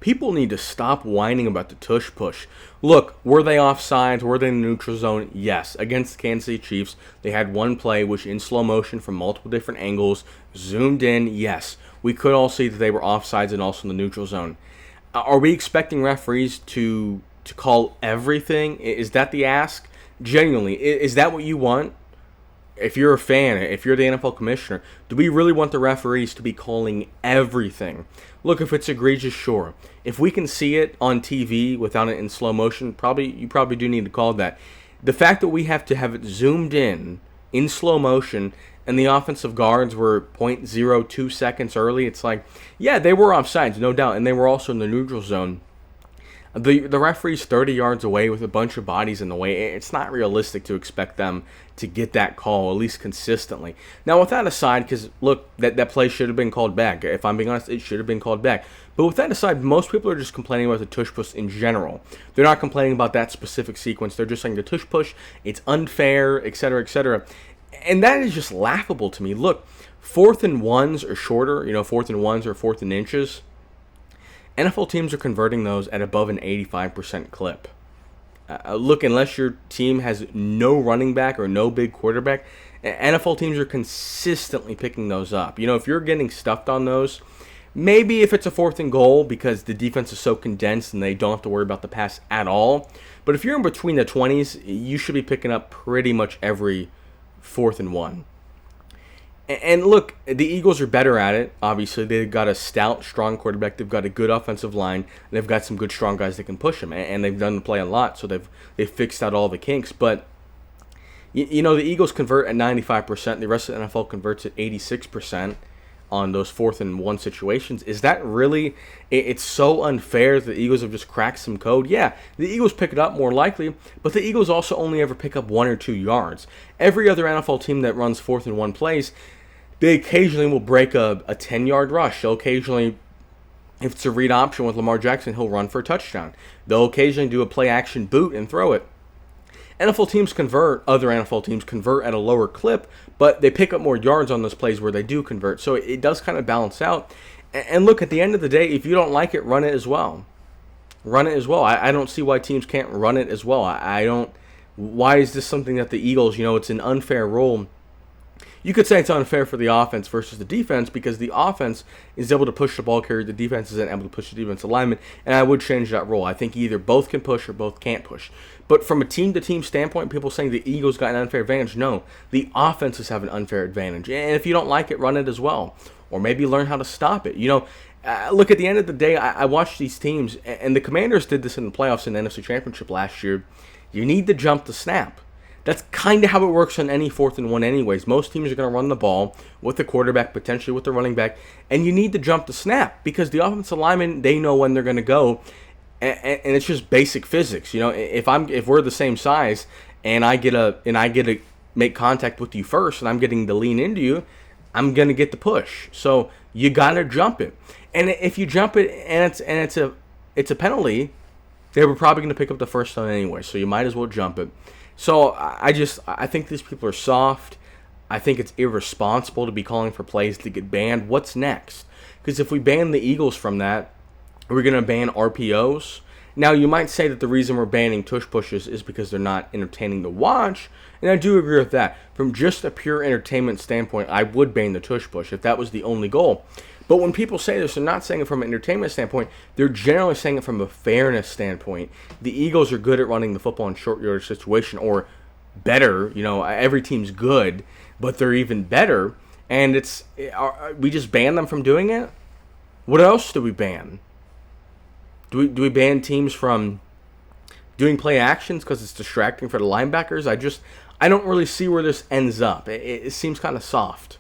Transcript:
people need to stop whining about the tush push. Look, were they offsides? Were they in the neutral zone? Yes. Against the Kansas City Chiefs, they had one play which in slow motion from multiple different angles, zoomed in. Yes. We could all see that they were offsides and also in the neutral zone. Are we expecting referees to call everything? Is that the ask? Genuinely, is that what you want? If you're a fan, if you're the NFL commissioner, do we really want the referees to be calling everything? Look, if it's egregious, sure. If we can see it on TV without it in slow motion, you probably do need to call that. The fact that we have to have it zoomed in slow motion, and the offensive guards were 0.02 seconds early, it's like, yeah, they were offsides, no doubt, and they were also in the neutral zone. The referee's 30 yards away with a bunch of bodies in the way. It's not realistic to expect them to get that call, at least consistently. Now, with that aside, because, look, that play should have been called back. If I'm being honest, it should have been called back. But with that aside, most people are just complaining about the tush push in general. They're not complaining about that specific sequence. They're just saying the tush push, it's unfair, etc., etc. And that is just laughable to me. Look, 4th and 1s or shorter, 4th and 1s or 4th and inches, NFL teams are converting those at above an 85% clip. Look, unless your team has no running back or no big quarterback, NFL teams are consistently picking those up. If you're getting stuffed on those, maybe if it's a 4th and goal because the defense is so condensed and they don't have to worry about the pass at all. But if you're in between the 20s, you should be picking up pretty much every 4th and 1. And look, the Eagles are better at it. Obviously, they've got a stout, strong quarterback. They've got a good offensive line. And they've got some good, strong guys that can push them. And they've done the play a lot, so they've fixed out all the kinks. But the Eagles convert at 95%. The rest of the NFL converts at 86% on those 4th and 1 situations. Is that really? It's so unfair that the Eagles have just cracked some code. Yeah, the Eagles pick it up more likely, but the Eagles also only ever pick up 1 or 2 yards. Every other NFL team that runs 4th and 1 plays, they occasionally will break a 10-yard rush. They'll occasionally, if it's a read option with Lamar Jackson, he'll run for a touchdown. They'll occasionally do a play-action boot and throw it. Other NFL teams convert at a lower clip, but they pick up more yards on those plays where they do convert. So it does kind of balance out. And look, at the end of the day, if you don't like it, run it as well. Run it as well. I don't see why teams can't run it as well. Why is this something that the Eagles, it's an unfair rule? You could say it's unfair for the offense versus the defense because the offense is able to push the ball carrier, the defense isn't able to push the defensive lineman, and I would change that rule. I think either both can push or both can't push. But from a team-to-team standpoint, people saying the Eagles got an unfair advantage, no. The offenses have an unfair advantage, and if you don't like it, run it as well. Or maybe learn how to stop it. Look, at the end of the day, I watch these teams, and the Commanders did this in the playoffs in the NFC Championship last year. You need to jump the snap. That's kind of how it works on any 4th and 1 anyways. Most teams are going to run the ball with the quarterback, potentially with the running back, and you need to jump the snap because the offensive linemen, they know when they're going to go, and it's just basic physics. If we're the same size and I get to make contact with you first and I'm getting to lean into you, I'm going to get the push. So you got to jump it. And if you jump it and it's a penalty, they were probably going to pick up the first down anyway, so you might as well jump it. So I think these people are soft. I think it's irresponsible to be calling for plays to get banned. What's next? Because if we ban the Eagles from that, we're going to ban RPOs. Now, you might say that the reason we're banning tush pushes is because they're not entertaining to watch, and I do agree with that. From just a pure entertainment standpoint, I would ban the tush push if that was the only goal. But when people say this, they're not saying it from an entertainment standpoint. They're generally saying it from a fairness standpoint. The Eagles are good at running the football in short yardage situation, or better. Every team's good, but they're even better. And we just ban them from doing it? What else do we ban? Do we ban teams from doing play actions because it's distracting for the linebackers? I don't really see where this ends up. It seems kind of soft.